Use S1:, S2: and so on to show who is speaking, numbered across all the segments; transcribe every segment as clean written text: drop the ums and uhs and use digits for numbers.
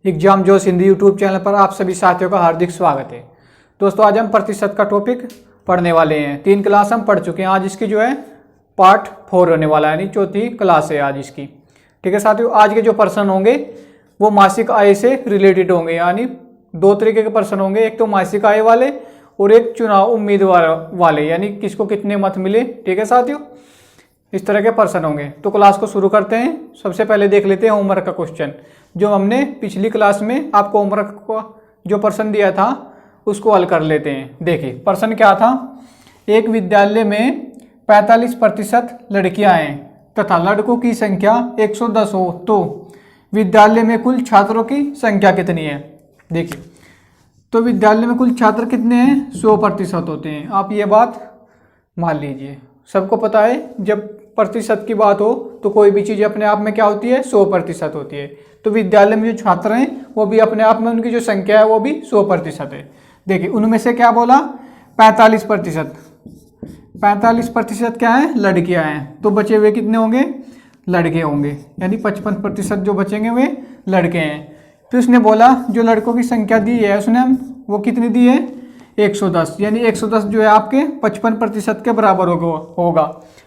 S1: Exam जोश Hindi YouTube channel पर आप सभी साथियों का हार्दिक स्वागत है। दोस्तों आज हम प्रतिशत का टॉपिक पढ़ने वाले हैं। 3 क्लास हम पढ़ चुके हैं। आज इसकी जो है पार्ट 4 होने वाला है, यानी चौथी क्लास है आज इसकी। ठीक है साथियों, आज के जो पर्सन होंगे वो मासिक आय से रिलेटेड होंगे, यानी 2 तरीके के पर्सन होंगे। एक तो मासिक आय वाले और एक चुनाव उम्मीदवार वाले, यानी किसको कितने मत मिले। ठीक है साथियों, इस तरह के पर्सन होंगे। तो क्लास को शुरू करते हैं। सबसे पहले देख लेते हैं होमवर्क का क्वेश्चन जो हमने पिछली क्लास में आपको होमवर्क को जो प्रश्न दिया था उसको हल कर लेते हैं। देखिए प्रश्न क्या था। एक विद्यालय में 45% लड़कियां हैं तथा लड़कों की संख्या 110 हो तो विद्यालय में कुल छात्रों की संख्या कितनी है। देखिए तो विद्यालय में कुल छात्र कितने हैं, 100% होते हैं। आप ये बात मान लीजिए, सबको पता है जब प्रतिशत की बात हो तो कोई भी चीज़ अपने आप में क्या होती है, 100% होती है। तो विद्यालय में जो छात्र हैं वो भी अपने आप में उनकी जो संख्या है वो भी 100% है। देखिए उनमें से क्या बोला, 45%। 45% क्या है, लड़कियां हैं। तो बचे हुए कितने होंगे, लड़के होंगे, यानी 55% जो बचेंगे वे लड़के हैं। तो उसने बोला जो लड़कों की संख्या दी है उसने वो कितनी दी है, 110, यानी 110 जो है आपके 55% के बराबर होगा,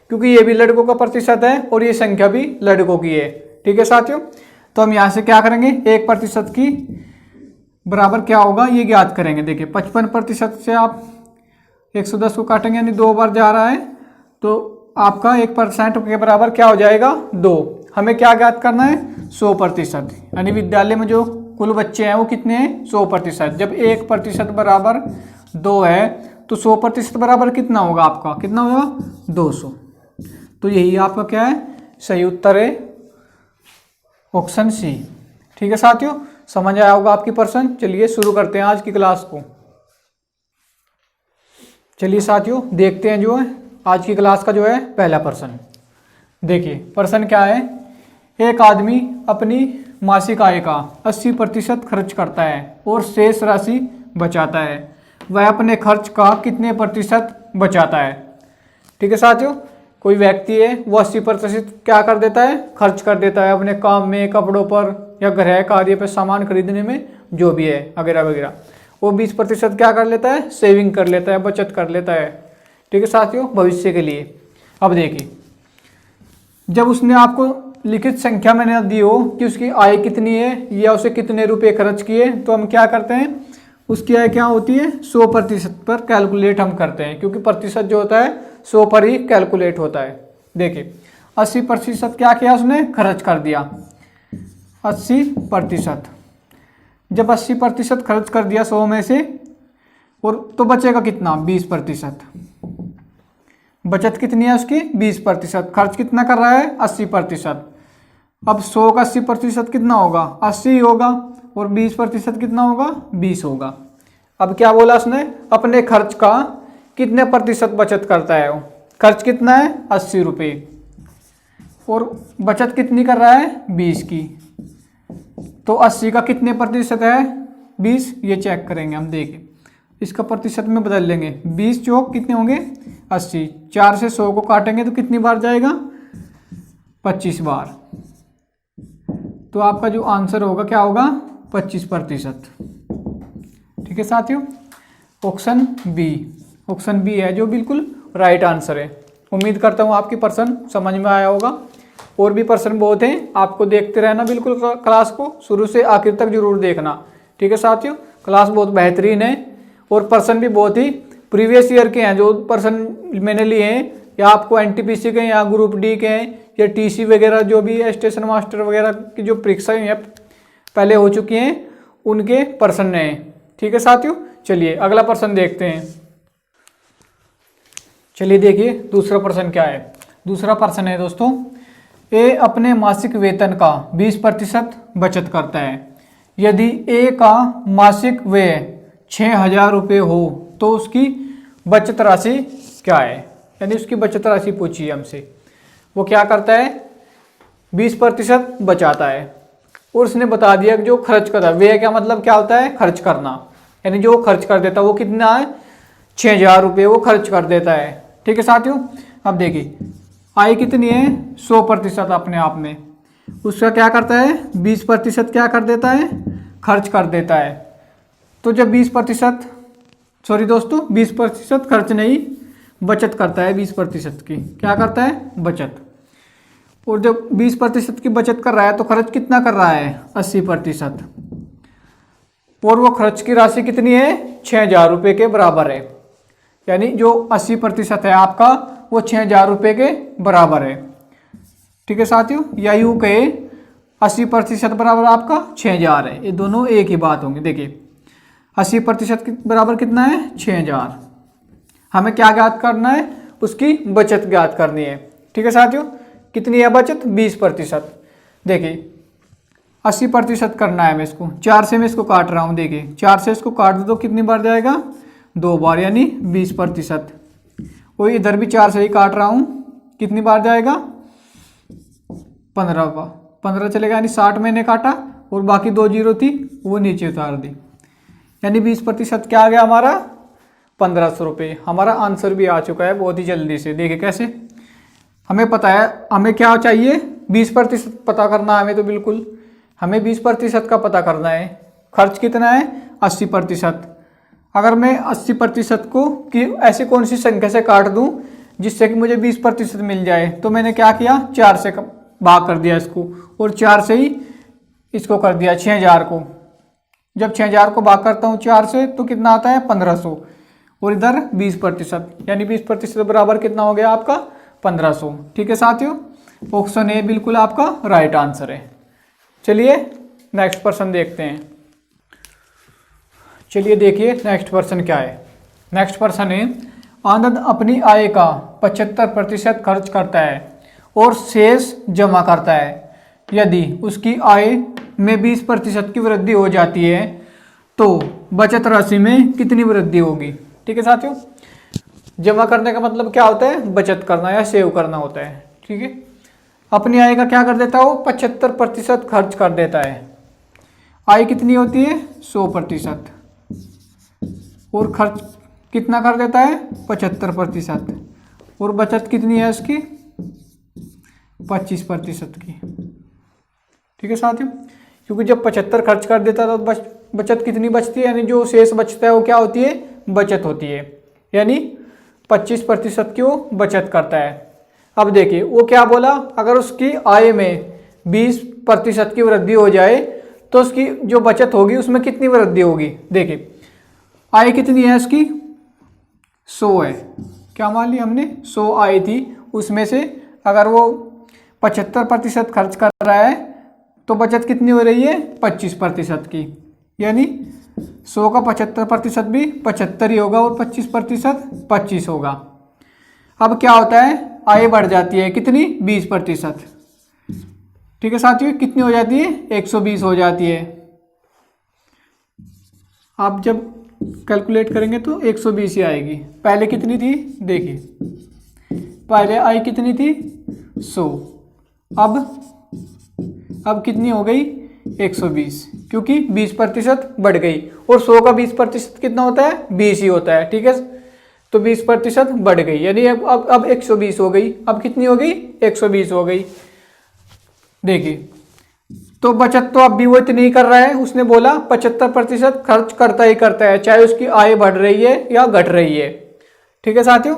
S1: क्योंकि ये भी लड़कों का प्रतिशत है और ये संख्या भी लड़कों की है। ठीक है साथियों, तो हम यहाँ से क्या करेंगे, 1% की बराबर क्या होगा ये ज्ञात करेंगे। देखिए 55% से आप 110 को काटेंगे, यानी 2 बार जा रहा है, तो आपका 1% के बराबर क्या हो जाएगा, 2। हमें क्या ज्ञात करना है, 100%, यानी विद्यालय में जो कुल बच्चे हैं वो कितने हैं, 100%। जब 1% बराबर 2 है तो 100% बराबर कितना होगा आपका, कितना होगा, 200। तो यही आपका क्या है, सही उत्तर है ऑप्शन सी। ठीक है साथियों, समझ आया होगा आपकी प्रश्न। चलिए शुरू करते हैं आज की क्लास को। चलिए साथियों देखते हैं जो है आज की क्लास का जो है पहला प्रश्न। देखिए प्रश्न क्या है, एक आदमी अपनी मासिक आय का 80% खर्च करता है और शेष राशि बचाता है। वह अपने खर्च का कितने प्रतिशत बचाता है। ठीक है साथियों, कोई व्यक्ति है वो 80% क्या कर देता है, खर्च कर देता है अपने काम में, कपड़ों पर या गृह कार्य पर, सामान खरीदने में जो भी है वगैरह वगैरह। वो 20% क्या कर लेता है, सेविंग कर लेता है, बचत कर लेता है। ठीक है साथियों, भविष्य के लिए। अब देखिए जब उसने आपको लिखित संख्या मैंने दी हो कि उसकी आय कितनी है या उसे कितने रुपए खर्च किए, तो हम क्या करते हैं, उसकी आय क्या होती है, 100% पर कैलकुलेट हम करते हैं, क्योंकि प्रतिशत जो होता है 100 पर ही कैलकुलेट होता है। देखिए 80% क्या किया उसने, खर्च कर दिया 80%। जब 80% खर्च कर दिया 100 में से, और तो बचेगा कितना, 20%। बचत कितनी है उसकी, 20%। खर्च कितना कर रहा है, 80%। अब 100 का 80% कितना होगा, 80 होगा, और 20% कितना होगा, 20 होगा। अब क्या बोला उसने, अपने खर्च का कितने प्रतिशत बचत करता है वो। खर्च कितना है, 80 रुपये, और बचत कितनी कर रहा है, 20 की। तो 80 का कितने प्रतिशत है, 20। ये चेक करेंगे हम, देखिए इसका प्रतिशत में बदल लेंगे। 20 चौक कितने होंगे, 80। 4 से 100 को काटेंगे तो कितनी बार जाएगा, 25 बार। तो आपका जो आंसर होगा क्या होगा, 25%। ठीक है साथियों, ऑप्शन बी, ऑप्शन बी है जो बिल्कुल राइट आंसर है। उम्मीद करता हूँ आपकी प्रश्न समझ में आया होगा। और भी प्रश्न बहुत हैं, आपको देखते रहना बिल्कुल क्लास को, शुरू से आखिर तक जरूर देखना। ठीक है साथियों, क्लास बहुत बेहतरीन है और प्रश्न भी बहुत ही प्रीवियस ईयर के हैं जो प्रश्न मैंने लिए हैं, या आपको एनटीपीसी के या ग्रुप डी के हैं या टीसी वगैरह जो भी है, स्टेशन मास्टर वगैरह की जो परीक्षाएं हैं पहले हो चुकी हैं उनके प्रश्न हैं। ठीक है साथियों, चलिए अगला प्रश्न देखते हैं। चलिए देखिए दूसरा प्रश्न क्या है। दूसरा प्रश्न है दोस्तों, ए अपने मासिक वेतन का 20% बचत करता है। यदि ए का मासिक व्यय 6000 रुपये हो तो उसकी बचत राशि क्या है, यानी उसकी बचत राशि पूछिए हमसे। वो क्या करता है, 20% बचाता है, और उसने बता दिया कि जो खर्च करता है, व्यय क्या मतलब क्या होता है, खर्च करना, यानी जो खर्च कर देता है वो कितना है, 6000 रुपये वो खर्च कर देता है। ठीक है साथियों, अब देखिए आय कितनी है, 100% अपने आप में। उसका क्या करता है, 20% क्या कर देता है, खर्च कर देता है। तो जब 20% सॉरी दोस्तों 20% खर्च नहीं, बचत करता है 20% की, क्या करता है, बचत। और जब 20% की बचत कर रहा है तो खर्च कितना कर रहा है, 80%। और वो खर्च की राशि कितनी है, 6,000 रुपये के बराबर है। यानी जो 80% है आपका वो 6,000 रुपये के बराबर है। ठीक है साथियों, या यूँ कहे 80% बराबर आपका 6,000 है, ये दोनों एक ही बात होंगी। देखिए 80% के बराबर कितना है, 6,000। हमें क्या ज्ञात करना है, उसकी बचत ज्ञात करनी है। ठीक है साथियों, कितनी है बचत, 20%। देखिए 80% करना है, मैं इसको 4 से मैं इसको काट रहा हूँ। देखिए 4 से इसको काट दो तो कितनी बार जाएगा, 2 बार, यानी 20%। और इधर भी 4 से ही काट रहा हूँ, कितनी बार जाएगा, 15 बार। 15 चलेगा, यानी 60 मैंने काटा और बाकी 2 जीरो थी वो नीचे उतार दी, यानी 20% क्या आ गया हमारा, 1,500 रुपये। हमारा आंसर भी आ चुका है बहुत ही जल्दी से। देखिए कैसे, हमें पता है हमें क्या चाहिए, 20% पता करना है हमें, तो बिल्कुल हमें 20% का पता करना है। खर्च कितना है, 80%। अगर मैं 80% को कि ऐसी कौन सी संख्या से काट दूं जिससे कि मुझे 20% मिल जाए, तो मैंने क्या किया, 4 से भाग कर दिया इसको, और 4 से ही इसको कर दिया 6,000 को। जब 6,000 को भाग करता हूँ 4 से तो कितना आता है, 1,500। और इधर 20%, यानी 20% बराबर कितना हो गया आपका, 1,500। ठीक है साथियों, ऑप्शन ए बिल्कुल आपका राइट आंसर है। चलिए नेक्स्ट प्रश्न देखते हैं। चलिए देखिए नेक्स्ट प्रश्न क्या है। नेक्स्ट प्रश्न है, आनंद अपनी आय का 75% खर्च करता है और शेष जमा करता है। यदि उसकी आय में 20% की वृद्धि हो जाती है तो बचत राशि में कितनी वृद्धि होगी। ठीक है साथियों, जमा करने का मतलब क्या होता है, बचत करना या सेव करना होता है। ठीक है, अपनी आय का क्या कर देता है वो, 75% खर्च कर देता है। आय कितनी होती है, 100%, और खर्च कितना कर देता है, 75%। और बचत कितनी है उसकी, 25% की। ठीक है साथियों, क्योंकि जब 75 खर्च कर देता है तो बचत कितनी बचती है, यानी जो शेष बचता है वो क्या होती है, बचत होती है। यानी 25% की वो बचत करता है। अब देखिए वो क्या बोला, अगर उसकी आय में 20% की वृद्धि हो जाए तो उसकी जो बचत होगी उसमें कितनी वृद्धि होगी। देखिए आय कितनी है उसकी, 100 है, क्या मान ली हमने, 100 आय थी, उसमें से अगर वो 75% खर्च कर रहा है तो बचत कितनी हो रही है, 25% की। यानी 100 का 75% भी 75 ही होगा और 25% 25 होगा। अब क्या होता है, आय बढ़ जाती है कितनी, 20%। ठीक है साथियों, कितनी हो जाती है, 120 हो जाती है। आप जब कैलकुलेट करेंगे तो 120 ही आएगी। पहले कितनी थी, देखिए पहले आय कितनी थी, 100, अब कितनी हो गई, 120, क्योंकि 20% बढ़ गई। और 100 का 20% कितना होता है, 20 ही होता है। ठीक है, तो 20% बढ़ गई, यानी अब 120 हो गई। अब कितनी हो गई, 120 हो गई। देखिए तो बचत तो अब भी वो इतनी ही कर रहा है, उसने बोला 75% खर्च करता ही करता है, चाहे उसकी आय बढ़ रही है या घट रही है। ठीक है साथियों,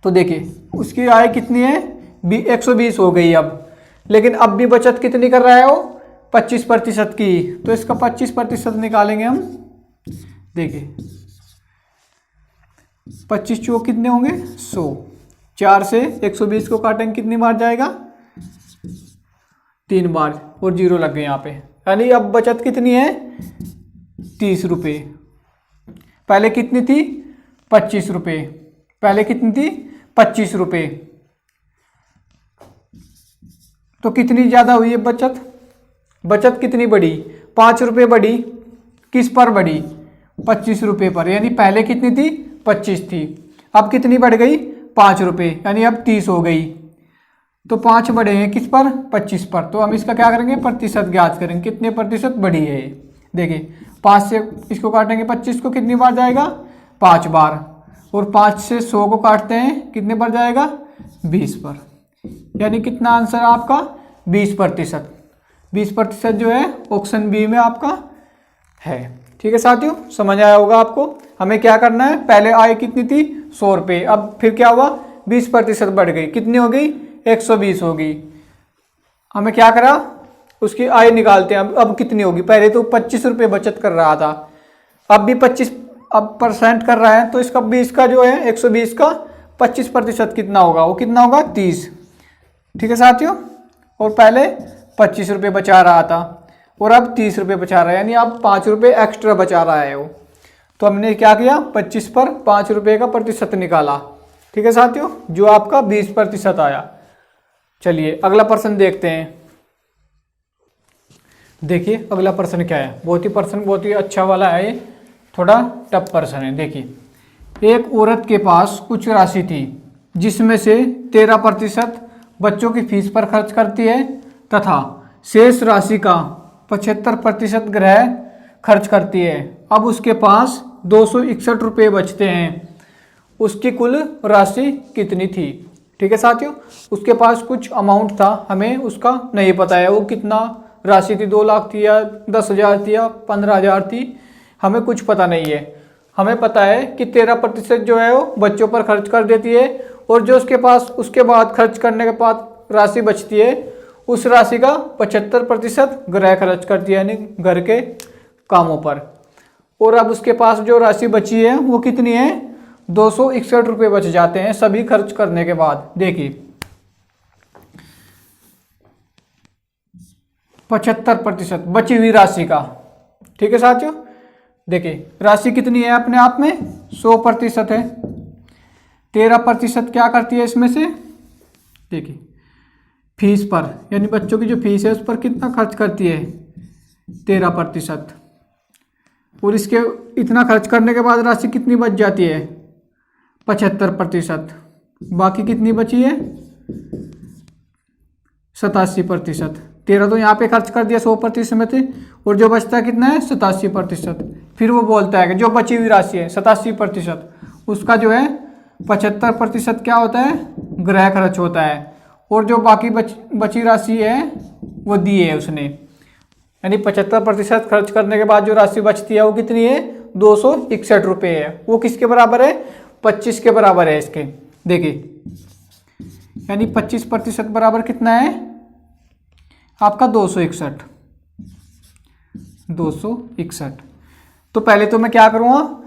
S1: तो देखिए उसकी आय कितनी है, 120 हो गई अब, लेकिन अब भी बचत कितनी कर रहा है वो, 25% की। तो इसका 25% निकालेंगे हम। देखिए 25 चौक कितने होंगे, 100। 4 से 120 को काटेंगे, कितनी बार जाएगा, 3 बार, और जीरो लग गए यहाँ पे। यानी अब बचत कितनी है, 30 रुपये। पहले कितनी थी, 25 रुपये। पहले कितनी थी, 25 रुपये। तो कितनी ज़्यादा हुई है बचत, बचत कितनी बढ़ी, 5 रुपये बढ़ी। किस पर बढ़ी, 25 रुपये पर। यानी पहले कितनी थी, 25 थी, अब कितनी बढ़ गई, 5 रुपये, यानी अब 30 हो गई। तो 5 बढ़े हैं किस पर, 25 पर। तो हम इसका क्या करेंगे, प्रतिशत ज्ञात करेंगे, कितने प्रतिशत बढ़ी है। देखिए 5 से इसको काटेंगे 25 को, कितनी बार जाएगा, 5 बार। और 5 से 100 को काटते हैं, कितने बार जाएगा, 20 पर। यानी कितना आंसर आपका, 20%। 20% जो है ऑप्शन बी में आपका है। ठीक है साथियों, समझ आया होगा आपको। हमें क्या करना है, पहले आय कितनी थी 100 रुपये, अब फिर क्या हुआ 20% बढ़ गई, कितनी हो गई 120 होगी। हमें क्या करा, उसकी आय निकालते हैं। अब कितनी होगी, पहले तो 25 रुपये बचत कर रहा था, अब भी 25% कर रहा है, तो इसका 20 का जो है 120 का 25% कितना होगा, वो कितना होगा 30। ठीक है साथियों, और पहले 25 रुपये बचा रहा था और अब 30 रुपये बचा रहा है, यानी अब 5 रुपये एक्स्ट्रा बचा रहा है वो। तो हमने क्या किया, 25 पर 5 रुपये का प्रतिशत निकाला। ठीक है साथियों, जो आपका 20% आया। चलिए अगला प्रश्न देखते हैं। देखिए अगला प्रश्न क्या है, बहुत ही अच्छा वाला है, ये थोड़ा टफ प्रश्न है। देखिए, एक औरत के पास कुछ राशि थी जिसमें से 13% बच्चों की फीस पर खर्च करती है तथा शेष राशि का 75% गृह खर्च करती है। अब उसके पास 261 रुपये बचते हैं, उसकी कुल राशि कितनी थी। ठीक है साथियों, उसके पास कुछ अमाउंट था, हमें उसका नहीं पता है वो कितना राशि थी, 2 लाख थी या 10,000 थी या 15,000 थी, हमें कुछ पता नहीं है। हमें पता है कि 13% जो है वो बच्चों पर खर्च कर देती है, और जो उसके पास उसके बाद खर्च करने के बाद राशि बचती है, उस राशि का 75% गृह खर्च करती है, यानी घर के कामों पर। और अब उसके पास जो राशि बची है वो कितनी है, 261 रुपये बच जाते हैं सभी खर्च करने के बाद। देखिए 75% बची हुई राशि का। ठीक है साथियों, देखिए राशि कितनी है अपने आप में 100% है। 13% क्या करती है इसमें से, देखिए फीस पर, यानी बच्चों की जो फीस है उस पर कितना खर्च करती है 13%, और इसके इतना खर्च करने के बाद राशि कितनी बच जाती है 75%। बाकी कितनी बची है 87%। 13 तो यहाँ पे खर्च कर दिया 100% में थे, और जो बचता है कितना है 87%। फिर वो बोलता है कि जो बची हुई राशि है 87%, उसका जो है 75% क्या होता है गृह खर्च होता है, और जो बाकी बची राशि है वो दी है उसने, यानी 75% खर्च करने के बाद जो राशि बचती है वो कितनी है 261 रुपये है। वो किसके बराबर है 25 के बराबर है इसके। देखिए यानी 25% बराबर कितना है आपका 261। तो पहले तो मैं क्या करूँगा,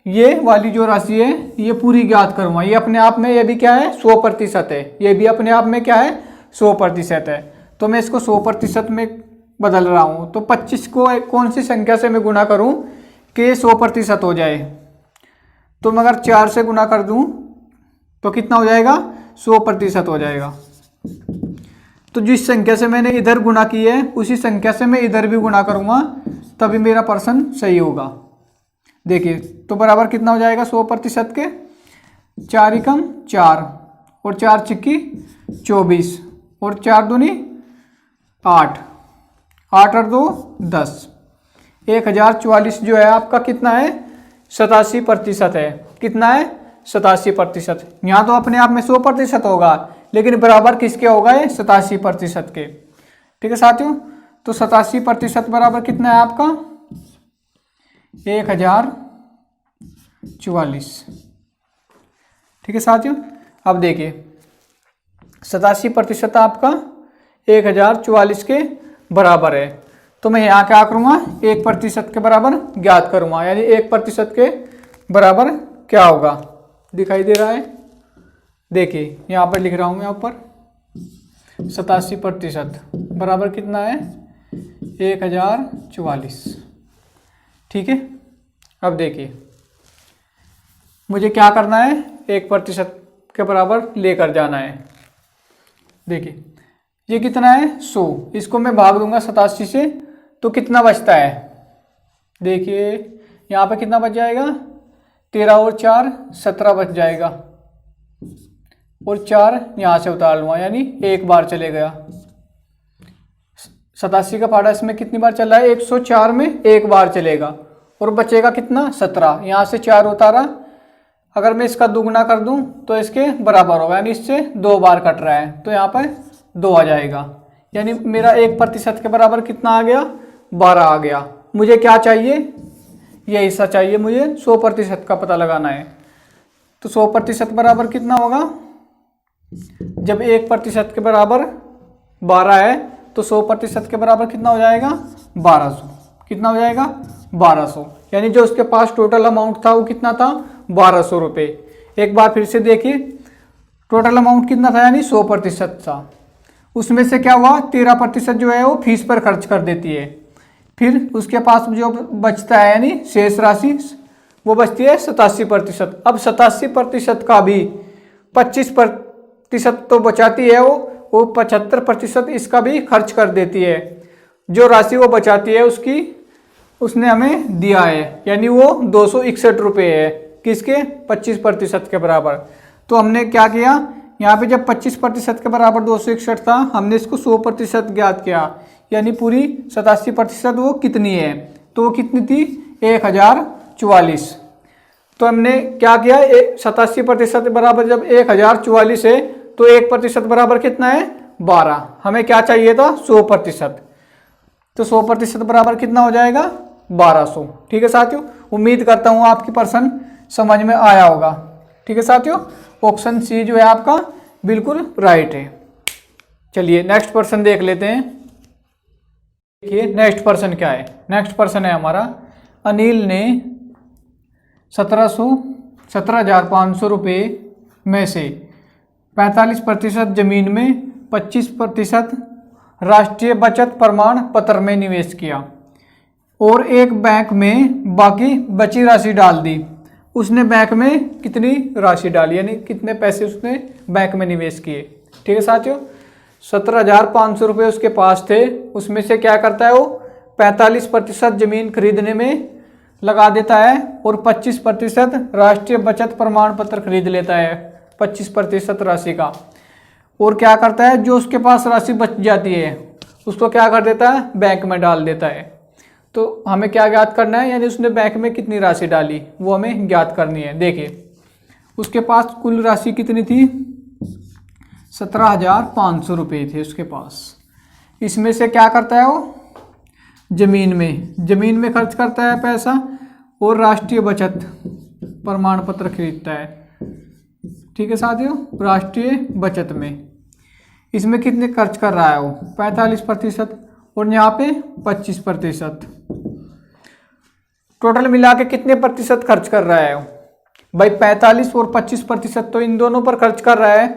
S1: ये वाली जो राशि है ये पूरी ज्ञात करूँगा। ये अपने आप में ये भी क्या है 100% है, ये भी अपने आप में क्या है 100% है। तो मैं इसको 100% में बदल रहा हूँ। तो 25 को कौन सी संख्या से मैं गुणा करूँ कि 100% हो जाए। तो मैं अगर 4 से गुणा कर दूँ तो कितना हो जाएगा 100% हो जाएगा। तो जिस संख्या से मैंने इधर गुणा की है उसी संख्या से मैं इधर भी गुणा करूँगा, तभी मेरा प्रश्न सही होगा। देखिए तो बराबर कितना हो जाएगा 100% के, 4 एकम 4 और 4 छिक्की 24 और 4 दूनी 8, 8 और 2 10, 1044 जो है आपका कितना है 87% है। कितना है 87%। यहाँ तो अपने आप में 100% होगा, लेकिन बराबर किसके होगा ये 87% के। ठीक है साथियों, तो 87% बराबर कितना है आपका 1044। ठीक है साथियों, अब देखिए 87% आपका 1044 के बराबर है। तो मैं यहाँ क्या करूँगा 1% के बराबर ज्ञात करूँगा, यानी 1% के बराबर क्या होगा दिखाई दे रहा है। देखिए यहाँ पर लिख रहा हूँ मैं ऊपर 87% बराबर कितना है 1044। ठीक है, अब देखिए मुझे क्या करना है 1% के बराबर लेकर जाना है। देखिए ये कितना है 100, इसको मैं भाग दूंगा 87 से तो कितना बचता है। देखिए यहाँ पे कितना बच जाएगा 13 और 4 17 बच जाएगा, और 4 यहाँ से उतार लूँगा, यानी एक बार चले गया। 87 का पाड़ा इसमें कितनी बार चल रहा है 104 में एक बार चलेगा, और बचेगा कितना 17। यहाँ से 4 उतारा, अगर मैं इसका दुगुना कर दूं तो इसके बराबर होगा, यानी इससे 2 बार कट रहा है तो यहाँ पर 2 आ जाएगा, यानी मेरा 1% के बराबर कितना आ गया, 12 आ गया। मुझे क्या चाहिए, ये हिस्सा चाहिए मुझे, 100% का पता लगाना है। तो 100% बराबर कितना होगा, जब 1% के बराबर 12 है तो 100% के बराबर कितना हो जाएगा, 1200। कितना हो जाएगा, 1200। यानी जो उसके पास टोटल अमाउंट था वो कितना था, 1200 रुपये। एक बार फिर से देखिए, टोटल अमाउंट कितना था, यानी 100% था। उसमें से क्या हुआ, 13% जो है वो फीस पर खर्च कर देती है। फिर उसके पास जो बचता है यानी शेष राशि, वो बचती है 87%। अब 87% का भी 25% तो बचाती है वो 75% इसका भी खर्च कर देती है। जो राशि वो बचाती है उसने हमें दिया है, यानी वो 261 रुपये है। किसके, 25% के बराबर। तो हमने क्या किया, यहाँ पे जब 25% के बराबर 261 था, हमने इसको 100% ज्ञात किया, यानी पूरी 87% वो कितनी है, तो वो कितनी थी, 1044। तो हमने क्या किया, 87% बराबर जब 1044 है तो 1% बराबर कितना है, 12। हमें क्या चाहिए था, 100%। तो 100% बराबर कितना हो जाएगा, 1200। ठीक है साथियों, उम्मीद करता हूँ आपकी प्रश्न समझ में आया होगा। ठीक है साथियों, ऑप्शन सी जो है आपका बिल्कुल राइट है। चलिए नेक्स्ट प्रश्न देख लेते हैं। देखिए नेक्स्ट प्रश्न क्या है, नेक्स्ट प्रश्न है हमारा, अनिल ने 17,500 रुपये में से 45% जमीन में 25% राष्ट्रीय बचत प्रमाण पत्र में निवेश किया और एक बैंक में बाकी बची राशि डाल दी। उसने बैंक में कितनी राशि डाली, यानी कितने पैसे उसने बैंक में निवेश किए। ठीक है साथियों, 17,500 रुपये उसके पास थे, उसमें से क्या करता है वो 45% जमीन खरीदने में लगा देता है और 25% राष्ट्रीय बचत प्रमाण पत्र खरीद लेता है, 25% राशि का। और क्या करता है, जो उसके पास राशि बच जाती है उसको क्या कर देता है, बैंक में डाल देता है। तो हमें क्या ज्ञात करना है, यानी उसने बैंक में कितनी राशि डाली वो हमें ज्ञात करनी है। देखिए उसके पास कुल राशि कितनी थी, 17,500 रुपये थे उसके पास। इसमें से क्या करता है वो, जमीन में खर्च करता है पैसा और राष्ट्रीय बचत प्रमाण पत्र खरीदता है। ठीक है साथियों, राष्ट्रीय बचत में इसमें कितने खर्च कर रहा है वो, 45% और यहाँ पे 25%। टोटल मिला के कितने प्रतिशत खर्च कर रहा है भाई, 45 और 25% तो इन दोनों पर खर्च कर रहा है,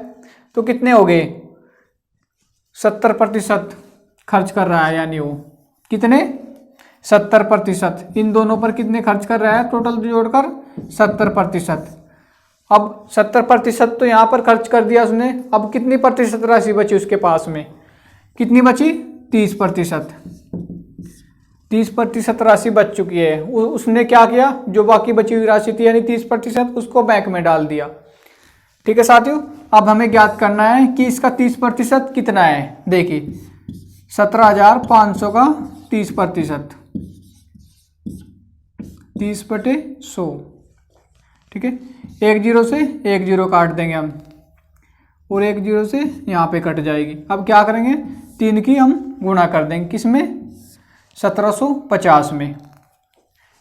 S1: तो कितने हो गए, 70% खर्च कर रहा है। यानी वो कितने, 70%। इन दोनों पर कितने खर्च कर रहा है, टोटल जोड़कर 70%। अब 70% तो यहाँ पर खर्च कर दिया उसने, अब कितनी प्रतिशत राशि बची उसके पास में, कितनी बची, 30%। 30% राशि बच चुकी है। उसने क्या किया, जो बाकी बची हुई राशि थी यानी 30%, उसको बैंक में डाल दिया। ठीक है साथियों, अब हमें ज्ञात करना है कि इसका 30% कितना है। देखिए 17,500 का 30%, 30/100। ठीक है, 1 0 से 1 0 काट देंगे हम और 1 0 से यहाँ पे कट जाएगी। अब क्या करेंगे, 3 की हम गुणा कर देंगे, किसमें, 1750 में।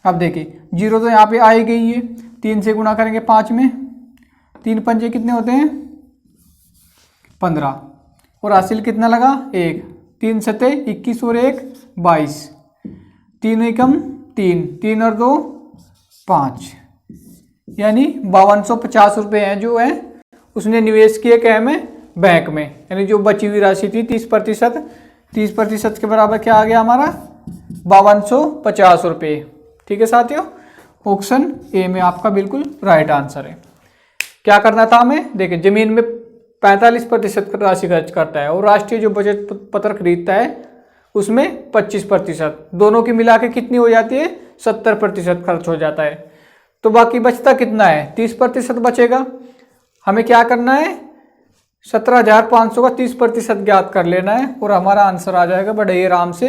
S1: अब देखिए 0 तो यहाँ पे आ ही गई है, 3 से गुणा करेंगे 5 में, 3 पंजे कितने होते हैं, 15 और हासिल कितना लगा, 1। 3 सते 21 और 1 22, 3 एकम 3, 3 और 2 5, यानी 5250 रुपये हैं जो है उसने निवेश किए क्या में, बैंक में। यानी जो बची हुई राशि थी 30% के बराबर क्या आ गया हमारा, 5250 रुपये। ठीक है साथियों, ऑप्शन ए में आपका बिल्कुल राइट आंसर है। क्या करना था हमें, देखिए जमीन में 45% राशि खर्च करता है और राष्ट्रीय जो बचत पत्र खरीदता है उसमें 25%, दोनों की मिला के कितनी हो जाती है, 70% खर्च हो जाता है। तो बाकी बचता कितना है, 30% बचेगा। हमें क्या करना है, 17,500 का 30% ज्ञात कर लेना है और हमारा आंसर आ जाएगा बड़े आराम से,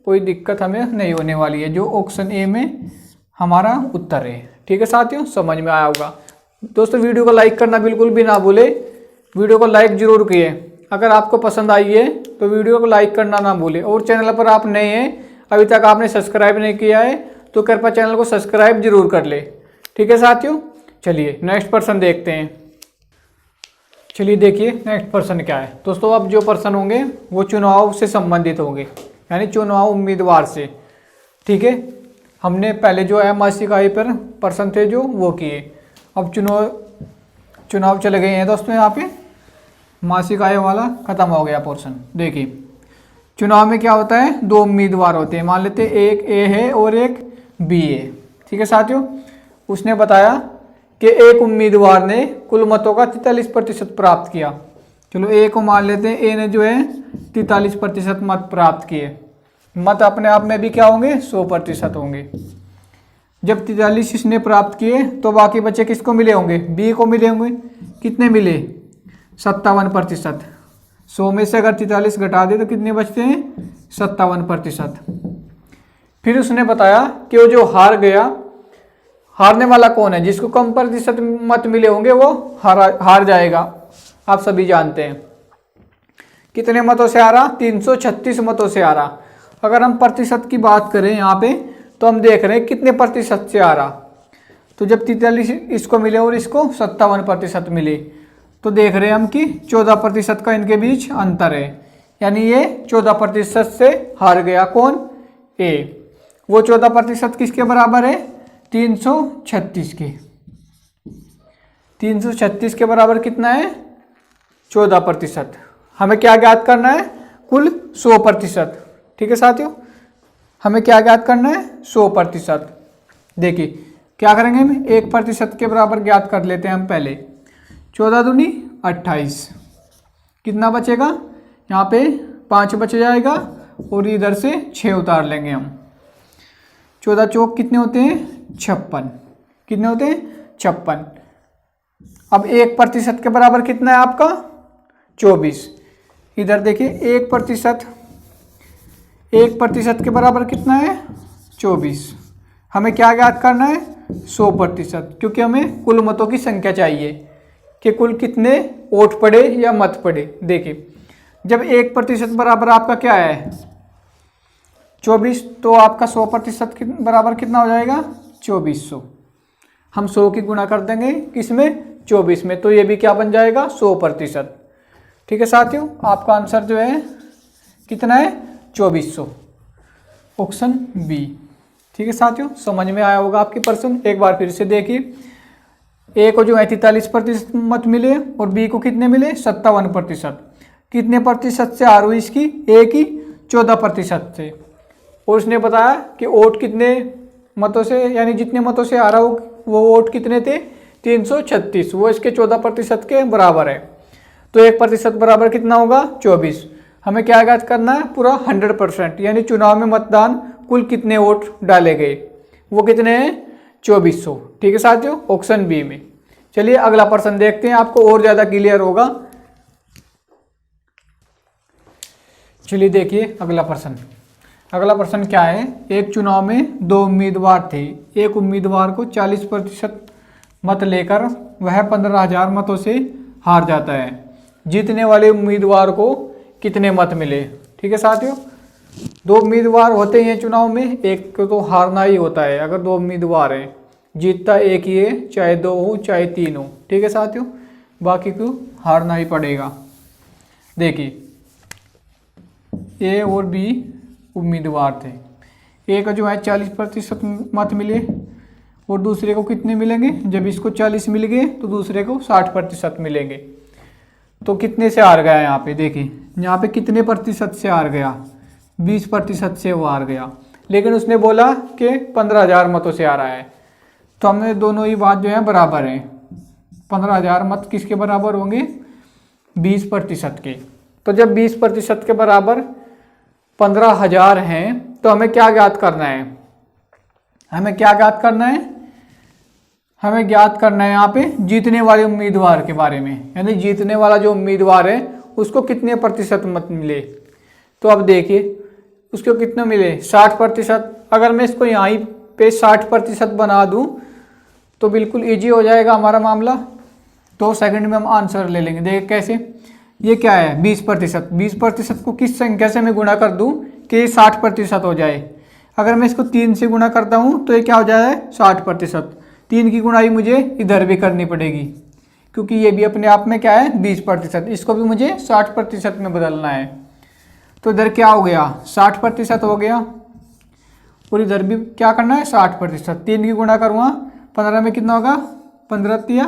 S1: कोई दिक्कत हमें नहीं होने वाली है, जो ऑप्शन ए में हमारा उत्तर है। ठीक है साथियों, समझ में आया होगा। दोस्तों वीडियो को लाइक करना बिल्कुल भी ना भूले, वीडियो को लाइक जरूर किए। अगर आपको पसंद आई है तो वीडियो को लाइक करना ना भूलें, और चैनल पर आप नए हैं, अभी तक आपने सब्सक्राइब नहीं किया है तो कृपया चैनल को सब्सक्राइब जरूर कर ले। ठीक है साथियों, चलिए नेक्स्ट प्रश्न देखते हैं। चलिए देखिए नेक्स्ट प्रश्न क्या है दोस्तों। अब जो प्रश्न होंगे वो चुनाव से संबंधित होंगे, यानी चुनाव उम्मीदवार से। ठीक है, हमने पहले जो है मासिक आय पर प्रश्न थे जो वो किए। अब चुनाव चले गए हैं दोस्तों, यहाँ पे मासिक आय वाला खत्म हो गया पोर्शन। देखिए चुनाव में क्या होता है, दो उम्मीदवार होते हैं, मान लेते हैं एक ए है और एक बी है। ठीक है साथियों, उसने बताया कि एक उम्मीदवार ने कुल मतों का 43% प्राप्त किया। चलो ए को मान लेते हैं, ए ने जो है 43% मत प्राप्त किए। मत अपने आप में भी क्या होंगे, 100% होंगे। जब 43 इसने प्राप्त किए तो बाकी बच्चे किसको मिले होंगे, बी को मिले होंगे। कितने मिले, 57%। 100 में से अगर 43 घटा दे तो कितने बचते हैं, 57%। फिर उसने बताया कि वो जो हार गया, हारने वाला कौन है, जिसको कम प्रतिशत मत मिले होंगे वो हार जाएगा। आप सभी जानते हैं कितने मतों से हारा, 336 मतों से हारा। अगर हम प्रतिशत की बात करें यहाँ पे तो हम देख रहे हैं कितने प्रतिशत से हारा। तो जब 43 इसको मिले और इसको 57% मिले तो देख रहे हैं हम कि 14% का इनके बीच अंतर है, यानी ये 14% से हार गया। कौन, ए। वो 14% किसके बराबर है, 336 के। 336 के बराबर कितना है, 14%। हमें क्या ज्ञात करना है, कुल 100%। ठीक है साथियों, हमें क्या ज्ञात करना है, 100%। देखिए क्या करेंगे, हम 1% के बराबर ज्ञात कर लेते हैं हम पहले। 14 दूनी 28, कितना बचेगा, यहाँ पे 5 बच जाएगा और इधर से 6 उतार लेंगे हम। 14 चौक कितने होते हैं, 56। कितने होते हैं, 56। अब 1% के बराबर कितना है आपका, 24। इधर देखिए 1% के बराबर कितना है, 24। हमें क्या ज्ञात करना है, 100%, क्योंकि हमें कुल मतों की संख्या चाहिए कि कुल कितने वोट पड़े या मत पड़े। देखिए जब 1% बराबर आपका क्या है, 24, तो आपका 100% के बराबर कितना हो जाएगा, 2400। हम 100 की गुणा कर देंगे किसमें, 24 में, तो ये भी क्या बन जाएगा, 100%। ठीक है साथियों, आपका आंसर जो है कितना है, 2400, ऑप्शन बी। ठीक है साथियों, समझ में आया होगा आपके प्रश्न। एक बार फिर से देखिए, ए को जो है 43% मत मिले और बी को कितने मिले, 57%। कितने प्रतिशत से हार हुई इसकी, ए की 14% से। और उसने बताया कि वोट कितने मतों से, यानी जितने मतों से हारा हो वो वोट कितने थे, 336, वो इसके 14% के बराबर है। तो 1% बराबर कितना होगा, 24। हमें क्या ज्ञात करना है, पूरा 100%, यानी चुनाव में मतदान कुल कितने वोट डाले गए, वो कितने हैं, 2400। ठीक है साथियों, ऑप्शन बी में। चलिए अगला प्रश्न देखते हैं, आपको और ज़्यादा क्लियर होगा। चलिए देखिए अगला प्रश्न। अगला प्रश्न क्या है, एक चुनाव में दो उम्मीदवार थे। एक उम्मीदवार को 40% मत लेकर वह 15,000 मतों से हार जाता है। जीतने वाले उम्मीदवार को कितने मत मिले। ठीक है साथियों, दो उम्मीदवार होते हैं चुनाव में, एक को तो हारना ही होता है। अगर दो उम्मीदवार हैं, जीतता एक ही है, चाहे 2 हो चाहे 3 हो। ठीक है साथियों, बाकी को हारना ही पड़ेगा। देखिए ए और बी उम्मीदवार थे। ए का जो है 40% मत मिले और दूसरे को कितने मिलेंगे, जब इसको 40 मिल गए तो दूसरे को 60% मिलेंगे। तो कितने से हार गया यहाँ पे, देखिए यहाँ पे कितने प्रतिशत से हार गया, 20% से वो हार गया। लेकिन उसने बोला कि 15,000 मतों से हारा है, तो हमने दोनों ही बात जो है बराबर हैं। 15,000 मत किसके बराबर होंगे, 20% के। तो जब 20% के बराबर 15,000 हैं तो हमें क्या ज्ञात करना है, हमें क्या ज्ञात करना है, हमें ज्ञात करना है यहाँ पे जीतने वाले उम्मीदवार के बारे में। यानी जीतने वाला जो उम्मीदवार है उसको कितने प्रतिशत मत मिले। तो अब देखिए उसको कितने मिले, 60%। अगर मैं इसको यहाँ ही पे 60% बना दूँ तो बिल्कुल ईजी हो जाएगा हमारा मामला। 2 सेकंड में हम आंसर ले लेंगे। देखिए कैसे, ये क्या है 20%। 20% को किस संख्या से मैं गुणा कर दूं कि ये 60% हो जाए। अगर मैं इसको 3 से गुणा करता हूँ तो ये क्या हो जाए 60%। 3 की गुणाई मुझे इधर भी करनी पड़ेगी क्योंकि ये भी अपने आप में क्या है 20%। इसको भी मुझे 60% में बदलना है। तो इधर क्या हो गया 60% हो गया और इधर भी क्या करना है 60%। 3 की गुणा करूँगा 15 में कितना होगा 15 तिया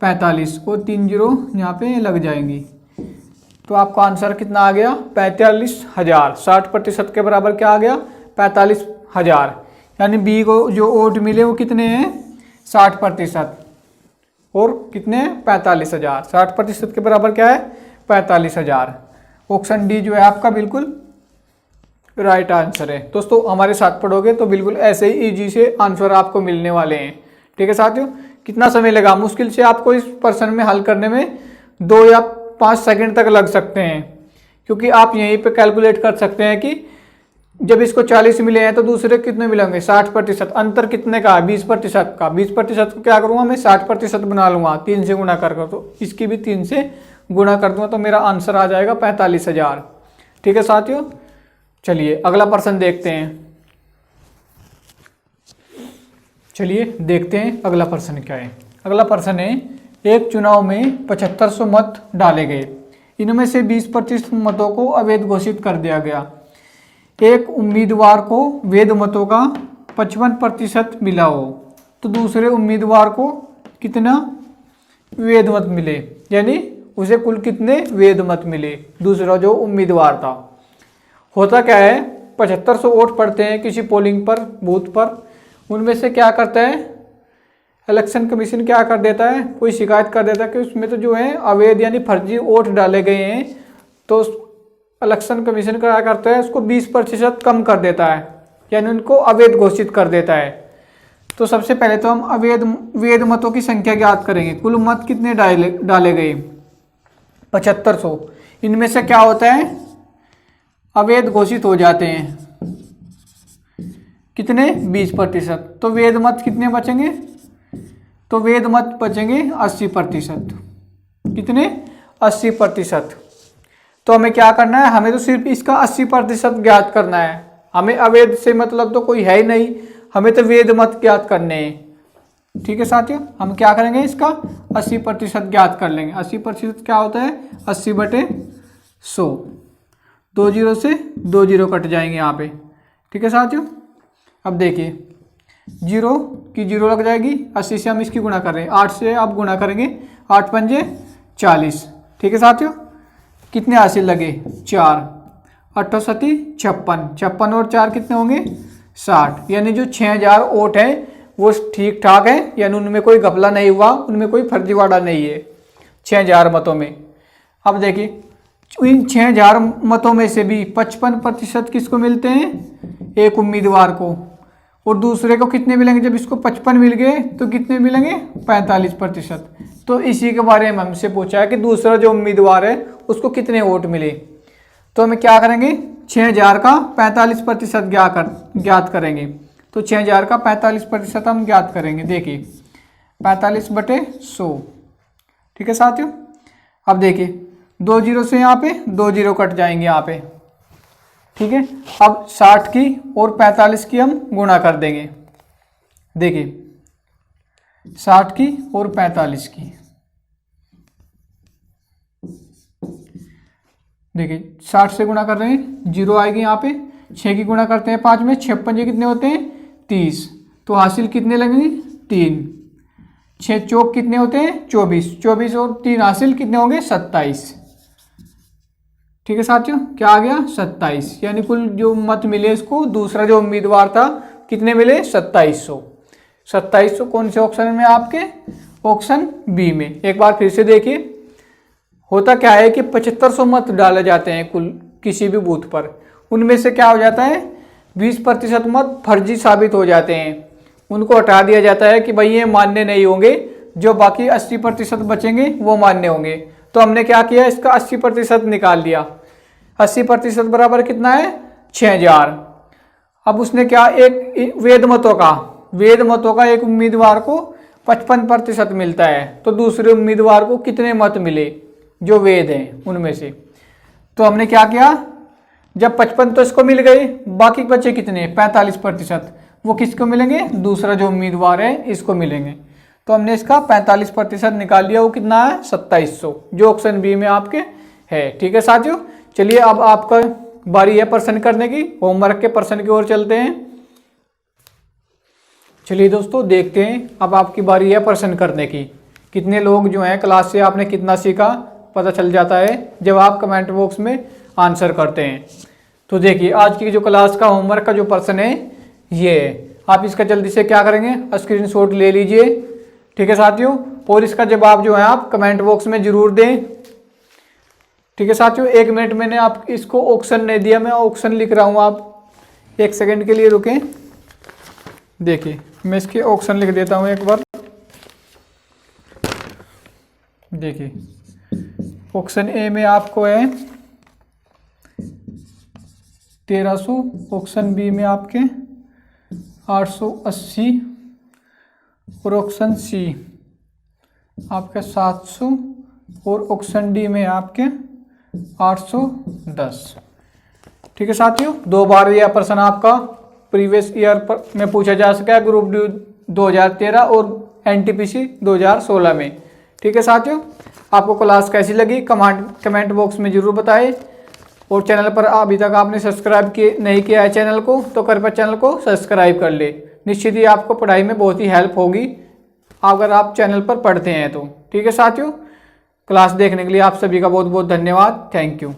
S1: 45 और 3 जीरो यहाँ पे लग जाएंगी। तो आपका आंसर कितना आ गया 45,000। 60% के बराबर क्या आ गया 45,000। यानी बी को जो वोट मिले वो कितने हैं 60% और कितने 45,000। 60% के बराबर क्या है 45,000। ऑप्शन डी जो है आपका बिल्कुल राइट आंसर है। दोस्तों हमारे साथ पढ़ोगे तो बिल्कुल ऐसे ही इजी से आंसर आपको मिलने वाले हैं। ठीक है साथियों, कितना समय लगा, मुश्किल से आपको इस प्रश्न में हल करने में 2 या 5 सेकंड तक लग सकते हैं, क्योंकि आप यहीं पे कैलकुलेट कर सकते हैं कि जब इसको 40 मिले हैं तो दूसरे कितने मिलेंगे 60%। अंतर कितने का है 20% का। 20% को क्या करूँगा मैं 60% बना लूँगा 3 से गुणा कर, तो इसकी भी 3 से गुणा कर दूंगा तो मेरा आंसर आ जाएगा 45,000। ठीक है साथियों, चलिए अगला प्रश्न देखते हैं। चलिए देखते हैं अगला प्रश्न क्या है। अगला प्रश्न है एक चुनाव में 7500 मत डाले गए, इनमें से 20% मतों को अवैध घोषित कर दिया गया। एक उम्मीदवार को वैध मतों का 55% मिला हो तो दूसरे उम्मीदवार को कितना वैध मत मिले, यानी उसे कुल कितने वैध मत मिले दूसरा जो उम्मीदवार था। होता क्या है 7500 वोट पड़ते हैं किसी पोलिंग पर बूथ पर, उनमें से क्या करता है इलेक्शन कमीशन क्या कर देता है कोई शिकायत कर देता है कि उसमें तो जो है अवैध यानी फर्जी वोट डाले गए हैं, तो इलेक्शन कमीशन क्या करता है उसको 20% कम कर देता है, यानी उनको अवैध घोषित कर देता है। तो सबसे पहले तो हम वैध मतों की संख्या ज्ञात करेंगे। कुल मत कितने डाले गए 7500, इनमें से क्या होता है अवैध घोषित हो जाते हैं कितने 20%। तो वैध मत कितने बचेंगे, तो वैध मत बचेंगे 80%। कितने 80%। तो हमें क्या करना है, हमें तो सिर्फ इसका 80% ज्ञात करना है। हमें अवैध से मतलब तो कोई है ही नहीं, हमें तो वैध मत ज्ञात करने हैं। ठीक है साथियों, हम क्या करेंगे इसका 80% ज्ञात कर लेंगे। 80% क्या होता है 80/100। 2 जीरो से 2 जीरो कट जाएंगे यहाँ पे। ठीक है साथियों, अब देखिए 0 की 0 लग जाएगी, 80 से हम इसकी गुणा कर रहे हैं, 8 से आप गुणा करेंगे 8 पंजे 40। ठीक है साथियों, कितने हासिल लगे 4, 8 सती 56, 56 और 4 कितने होंगे 60। यानी जो 6000 वोट है वो ठीक ठाक है, यानी उनमें कोई घपला नहीं हुआ, उनमें कोई फर्जीवाड़ा नहीं है 6000 मतों में। अब देखिए इन 6000 मतों में से भी 55% किसको मिलते हैं एक उम्मीदवार को, और दूसरे को कितने मिलेंगे जब इसको 55 मिल गए तो कितने मिलेंगे 45%। तो इसी के बारे में हमसे पूछा है कि दूसरा जो उम्मीदवार है उसको कितने वोट मिले। तो हमें क्या करेंगे 6000 का 45% ज्ञात करेंगे। तो 6000 का 45% हम ज्ञात करेंगे। देखिए 45/100। ठीक है साथियों, अब देखिए 2 जीरो से यहाँ पे 2 जीरो कट जाएंगे यहाँ पे। ठीक है, अब 60 की और 45 की हम गुणा कर देंगे। देखिए 60 की और 45 की, देखिए 60 से गुणा कर रहे हैं 0 आएगी यहाँ पे, 6 की गुणा करते हैं 5 में, 6 पंजे कितने होते हैं 30। तो हासिल कितने लगेंगे 3, 6 चौक कितने होते हैं 24, 24 और 3 हासिल कितने होंगे 27। ठीक है साथियों, क्या आ गया 27। यानी कुल जो मत मिले इसको दूसरा जो उम्मीदवार था कितने मिले 2700। 2700 कौन से ऑप्शन में आपके ऑप्शन बी में। एक बार फिर से देखिए, होता क्या है कि 7500 मत डाले जाते हैं कुल किसी भी बूथ पर, उनमें से क्या हो जाता है 20% मत फर्जी साबित हो जाते हैं, उनको हटा दिया जाता है कि भाई ये मान्य नहीं होंगे, जो बाकी 80% बचेंगे वो मान्य होंगे। तो हमने क्या किया इसका 80% निकाल दिया। 80% बराबर कितना है 6000। अब उसने क्या एक वैध मतों का एक उम्मीदवार को 55% मिलता है, तो दूसरे उम्मीदवार को कितने मत मिले जो वेद हैं उनमें से। तो हमने क्या किया, जब 55 तो इसको मिल गए, बाकी बचे कितने 45%, वो किसको मिलेंगे, दूसरा जो उम्मीदवार है इसको मिलेंगे। तो हमने इसका 45% निकाल लिया, वो कितना है 2700, जो ऑप्शन बी में आपके है। ठीक है साथियों, चलिए अब आपका बारी है प्रश्न करने की। होमवर्क के प्रश्न की ओर चलते हैं। चलिए दोस्तों देखते हैं, अब आपकी बारी है प्रश्न करने की। कितने लोग जो हैं क्लास से आपने कितना सीखा पता चल जाता है जब आप कमेंट बॉक्स में आंसर करते हैं। तो देखिए आज की जो क्लास का होमवर्क का जो प्रश्न है ये है, आप इसका जल्दी से क्या करेंगे, स्क्रीनशॉट ले लीजिए। ठीक है साथियों, और इसका जवाब जो है आप कमेंट बॉक्स में जरूर दें। ठीक है साथियों, 1 मिनट मैंने आप इसको ऑप्शन नहीं दिया, मैं ऑप्शन लिख रहा हूँ, आप 1 सेकंड के लिए रुकें। देखिए मैं इसके ऑप्शन लिख देता हूँ एक बार। देखिए ऑप्शन ए में आपको है 1300, ऑप्शन बी में आपके 880 और ऑप्शन सी आपके 700 और ऑप्शन डी में आपके 810। ठीक है साथियों, 2 बार यह प्रश्न आपका प्रीवियस ईयर में पूछा जा सका है, ग्रुप डी 2013 और एनटीपीसी 2016 में। ठीक है साथियों, आपको क्लास कैसी लगी कमेंट बॉक्स में जरूर बताएं। और चैनल पर अभी तक आपने सब्सक्राइब नहीं किया है चैनल को, तो कृपया चैनल को सब्सक्राइब कर ले। निश्चित ही आपको पढ़ाई में बहुत ही हेल्प होगी अगर आप चैनल पर पढ़ते हैं तो। ठीक है साथियों, क्लास देखने के लिए आप सभी का बहुत बहुत धन्यवाद। Thank you.